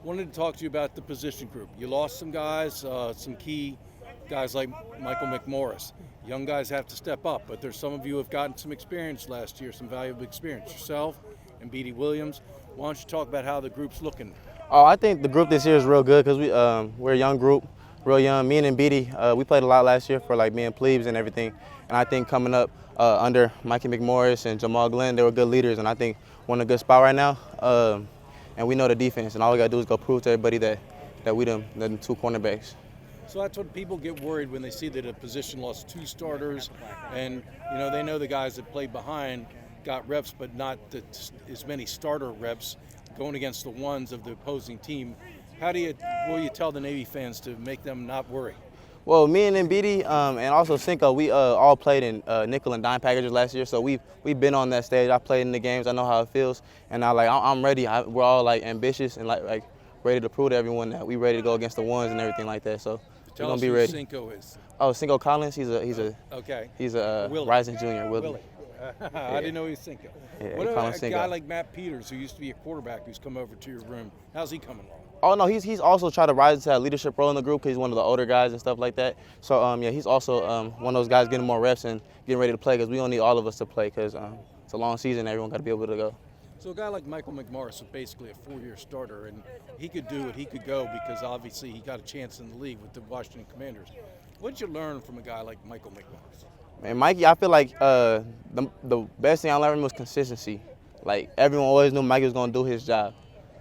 Wanted to talk to you about the position group. You lost some guys, some key guys like Michael Mcmorris. Young guys have to step up, but there's some of you who have gotten some experience last year, some valuable experience. Yourself and B.D. Williams. Why don't you talk about how the group's looking? Oh, I think the group this year is real good because we're a young group, real young. Me and BD, we played a lot last year for like being plebes and everything. And I think coming up under Mikey McMorris and Jamal Glenn, they were good leaders. And I think we're in a good spot right now. And we know the defense, and all we got to do is go prove to everybody that we them two cornerbacks. So that's what people get worried when they see that a position lost two starters, and they know the guys that played behind got reps, but not as many starter reps going against the ones of the opposing team. Will you tell the Navy fans to make them not worry? Well, me and Mbidi and also Cinco, we all played in nickel and dime packages last year, so we've been on that stage. I played in the games. I know how it feels, and I'm ready. We're all like ambitious and like ready to prove to everyone that we're ready to go against the ones and everything like that. So we're gonna be ready. Cinco is. Oh, Cinco Collins. He's a rising junior. Willie. I didn't know he was Cinco. Yeah, what about a guy like Matt Peters, who used to be a quarterback, who's come over to your room? How's he coming along? Oh no, he's also tried to rise into that leadership role in the group because he's one of the older guys and stuff like that. So he's also one of those guys getting more reps and getting ready to play because we don't need all of us to play because it's a long season. Everyone got to be able to go. So a guy like Michael Mcmorris is basically a four-year starter, and he could do it. He could go because obviously he got a chance in the league with the Washington Commanders. What did you learn from a guy like Michael Mcmorris? Man, Mikey, I feel like the best thing I learned from him was consistency. Like everyone always knew Mikey was going to do his job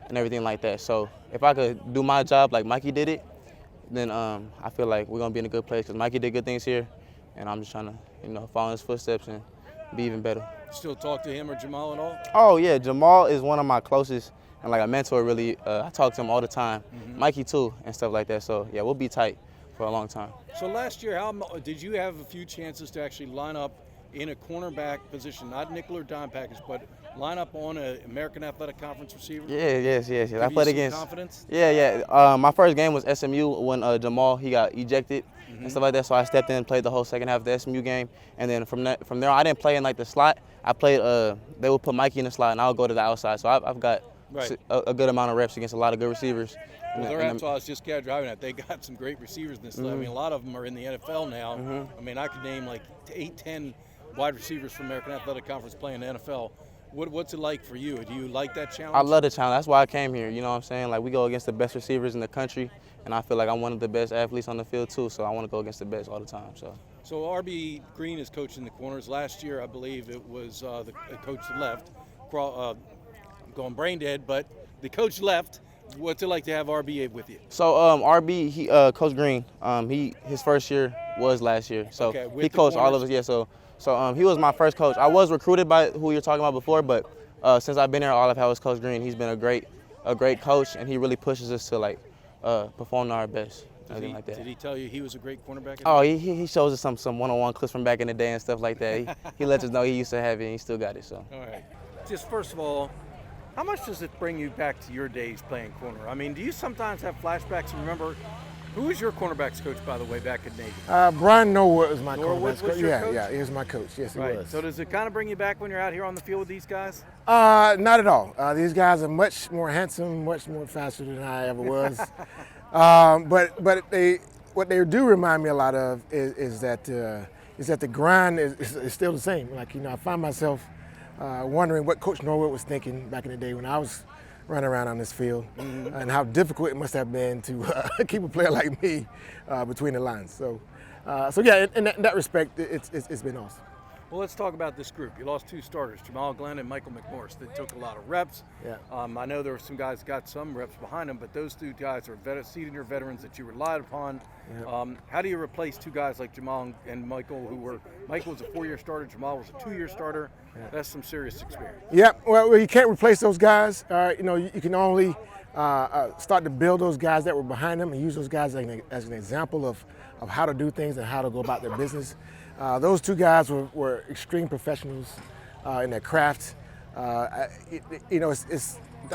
and everything like that. So if I could do my job like Mikey did it, then I feel like we're going to be in a good place because Mikey did good things here, and I'm just trying to follow in his footsteps and be even better. Still talk to him or Jamal at all? Oh, yeah. Jamal is one of my closest and like a mentor, really. I talk to him all the time. Mm-hmm. Mikey, too, and stuff like that. So, yeah, we'll be tight for a long time. So last year, did you have a few chances to actually line up in a cornerback position, not nickel or dime package, but line up on an American Athletic Conference receiver? Yes. I played against. Confidence? Yeah. My first game was SMU when Jamal he got ejected and stuff like that. So I stepped in and played the whole second half of the SMU game, and then from there I didn't play in like the slot. I played. They would put Mikey in the slot, and I would go to the outside. So I've got a good amount of reps against a lot of good receivers. Well, that's why I was just driving at. They got some great receivers in this. Mm-hmm. I mean, a lot of them are in the NFL now. Mm-hmm. I mean, I could name like 8, 10 wide receivers from American Athletic Conference playing the NFL. What's it like for you? Do you like that challenge? I love the challenge. That's why I came here. You know what I'm saying? Like, we go against the best receivers in the country, and I feel like I'm one of the best athletes on the field, too, so I want to go against the best all the time. So R.B. Green is coaching the corners. Last year, I believe it was the coach that left. I'm going brain dead, but the coach left. What's it like to have RB with you? So RB, Coach Green, his first year was last year. So he coached all of us. Yeah. So he was my first coach. I was recruited by who you're talking about before, but since I've been here, all I've had was Coach Green. He's been a great coach, and he really pushes us to like perform to our best. Like that. Did he tell you he was a great cornerback? Oh, he shows us some one-on-one clips from back in the day and stuff like that. He lets us know he used to have it, and he still got it. So. All right. Just first of all, how much does it bring you back to your days playing corner? I mean, do you sometimes have flashbacks and remember, who was your cornerbacks coach, by the way, back at Navy? Brian Norwood was my cornerbacks coach. Yeah, he was my coach. Yes, he was. So does it kind of bring you back when you're out here on the field with these guys? Not at all. These guys are much more handsome, much more faster than I ever was. But what they do remind me a lot of is that the grind is still the same. Like, I find myself wondering what Coach Norwood was thinking back in the day when I was running around on this field, and how difficult it must have been to keep a player like me between the lines. So yeah, in that respect, it's been awesome. Well, let's talk about this group. You lost two starters, Jamal Glenn and Michael Mcmorris. They took a lot of reps. Yeah. I know there were some guys that got some reps behind them, but those two guys are senior veterans that you relied upon. Yeah. How do you replace two guys like Jamal and Michael, Michael was a 4-year starter, Jamal was a 2-year starter? Yeah. That's some serious experience. Yeah, well, you can't replace those guys. You can only start to build those guys that were behind them and use those guys as an example of how to do things and how to go about their business. Those two guys were extreme professionals in their craft. I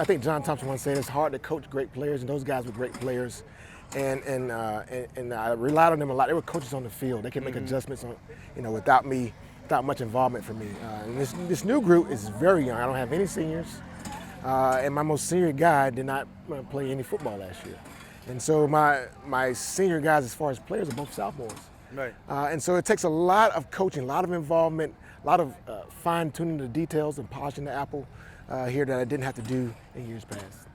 think John Thompson once said it's hard to coach great players, and those guys were great players. And I relied on them a lot. They were coaches on the field. They could make adjustments without me, without much involvement from me. And this new group is very young. I don't have any seniors. and my most senior guy did not play any football last year. And so my senior guys, as far as players, are both sophomores. Right. And so it takes a lot of coaching, a lot of involvement, a lot of fine-tuning the details and polishing the apple here that I didn't have to do in years past.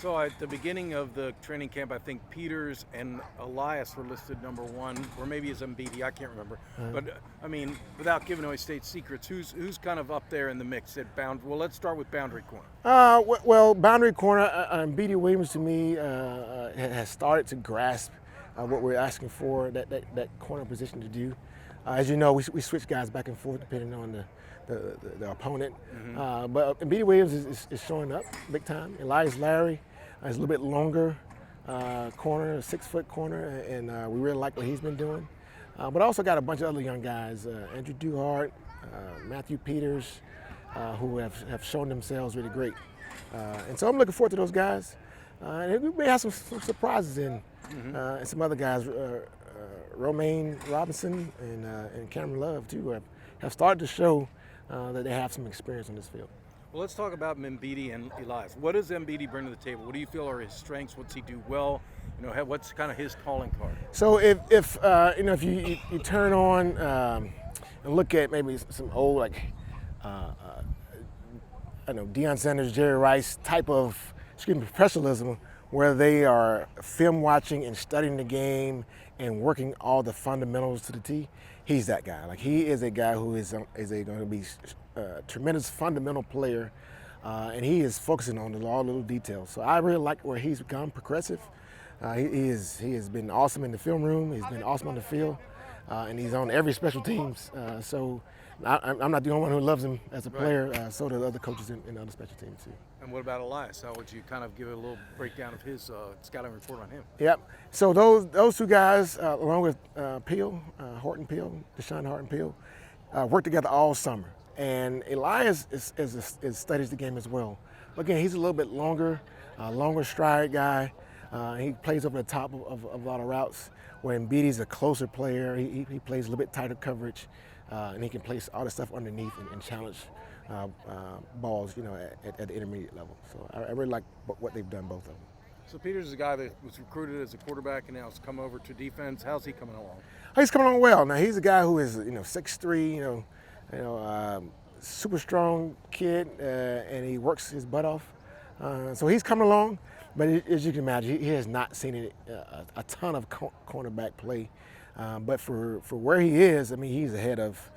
So at the beginning of the training camp, I think Peters and Elias were listed number 1, or maybe it's Mbidi, I can't remember. But I mean, without giving away state secrets, who's kind of up there in the mix at Well, let's start with boundary corner. Well, boundary corner, Mbidi Williams to me has started to grasp what we're asking for that corner position to do. As you know, we switch guys back and forth depending on the opponent. But Mbidi Williams is showing up big time. Elias Larry is a little bit longer corner, a 6-foot corner, and we really like what he's been doing. But also got a bunch of other young guys, Andrew Duhart, Matthew Peters, who have shown themselves really great. And so I'm looking forward to those guys. And we may have some surprises in, and some other guys, Romaine Robinson and Cameron Love too, have started to show that they have some experience on this field. Well, let's talk about Mbidi and Elias. What does Mbidi bring to the table? What do you feel are his strengths? What's he do well? You know, what's kind of his calling card? So if you turn on and look at maybe some old Deion Sanders, Jerry Rice type of professionalism, where they are film watching and studying the game and working all the fundamentals to the T, he's that guy. Like, he is a guy who is going to be a tremendous fundamental player, and he is focusing on all the little details. So I really like where he's become progressive. He has been awesome in the film room. He's been awesome on the field, and he's on every special teams. So I'm not the only one who loves him as a player. So do the other coaches in other special teams too. And what about Elias? How would you kind of give a little breakdown of his scouting report on him? Yep. So those two guys, along with Peel, Horton Peel, Deshaun Horton Peel, worked together all summer. And Elias studies the game as well. Again, he's a little bit longer stride guy. He plays over the top of a lot of routes. Where Mbidi's a closer player, he plays a little bit tighter coverage, and he can place all the stuff underneath and challenge balls, at the intermediate level. So I really like what they've done, both of them. So Peters is a guy that was recruited as a quarterback and now has come over to defense. How's he coming along? He's coming along well. Now he's a guy who is 6'3", super strong kid, and he works his butt off. So he's coming along, but as you can imagine, he has not seen a ton of cornerback play. But for where he is, I mean, he's ahead of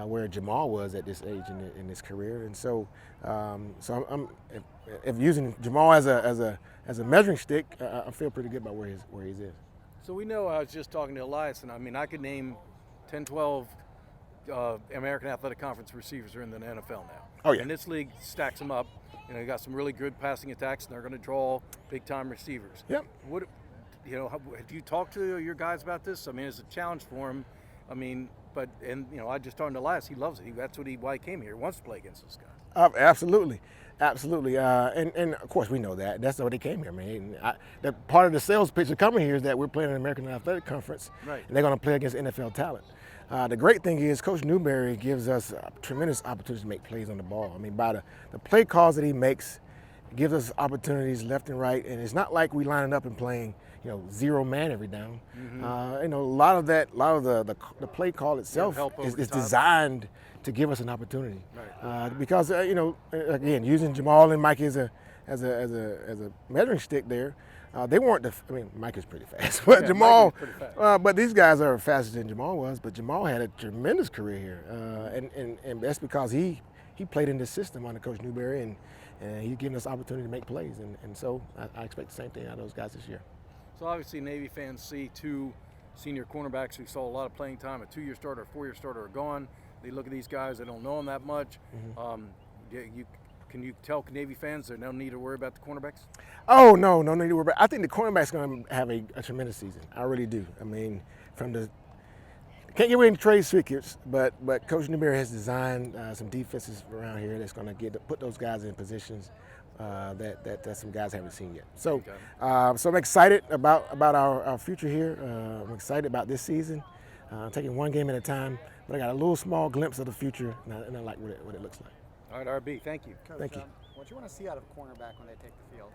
where Jamal was at this age in his career. And so, if using Jamal as a measuring stick, I feel pretty good about where he's is. So we know, I was just talking to Elias, and I mean, I could name 10, 12 American Athletic Conference receivers are in the NFL now. Oh, yeah. And this league stacks them up. You got some really good passing attacks, and they're going to draw big-time receivers. Yep. Have you talked to your guys about this? I mean, it's a challenge for him. I mean, I just talked to Elias. He loves it. That's why he came here. He wants to play against this guy. Absolutely. And of course we know that. That's why they came here, man. The part of the sales pitch of coming here is that we're playing in the American Athletic Conference, right, and they're going to play against NFL talent. The great thing is Coach Newberry gives us a tremendous opportunity to make plays on the ball. I mean, by the play calls that he makes, gives us opportunities left and right, and it's not like we lining up and playing, zero man every down. A lot of the play call itself is designed to give us an opportunity. Right. Because again, using Jamal and Mike as a measuring stick there, they weren't. Mike is pretty fast, but yeah, Jamal. Pretty fast. But these guys are faster than Jamal was. But Jamal had a tremendous career here, and that's because he played in this system under Coach Newberry, and he's giving us opportunity to make plays, and so I expect the same thing out of those guys this year. So obviously Navy fans see two senior cornerbacks who saw a lot of playing time. A 2-year starter, a 4-year starter are gone. They look at these guys, they don't know them that much. Can you tell Navy fans there's no need to worry about the cornerbacks? Oh, no need to worry about it. I think the cornerback's going to have a tremendous season. I really do. I mean, can't give away any trade secrets, but Coach Newberry has designed some defenses around here that's going to put those guys in positions that some guys haven't seen yet. So, so I'm excited about our future here. I'm excited about this season. Taking one game at a time, but I got a little small glimpse of the future, and I like what it looks like. All right, RB, thank you. Thank you. What do you want to see out of a cornerback when they take the field?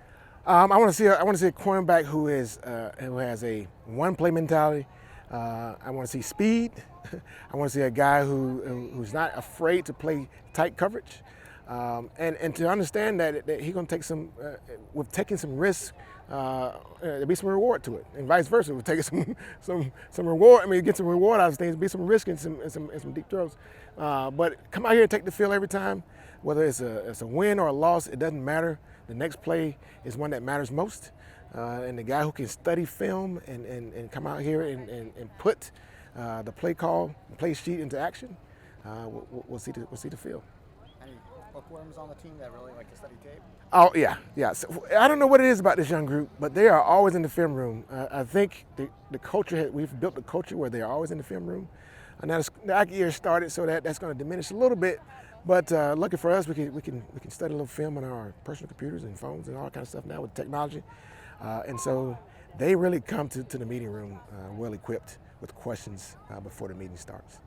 I want to see a cornerback who has a one-play mentality. I want to see speed. I want to see a guy who's not afraid to play tight coverage, and to understand that he's going to take with taking some risks, there'll be some reward to it, and vice versa. We're taking some reward. I mean, get some reward out of things, be some risk and some deep throws. But come out here and take the field every time, whether it's a win or a loss, it doesn't matter. The next play is one that matters most, and the guy who can study film and come out here and put the play call, the play sheet into action, we'll see the field. Any bookworms on the team that really like to study tape? Oh yeah. So, I don't know what it is about this young group, but they are always in the film room. I think the culture we've built a culture where they are always in the film room. And now the academic year started, so that's going to diminish a little bit. But lucky for us, we can study a little film on our personal computers and phones and all that kind of stuff now with technology. And so they really come to the meeting room well equipped with questions before the meeting starts.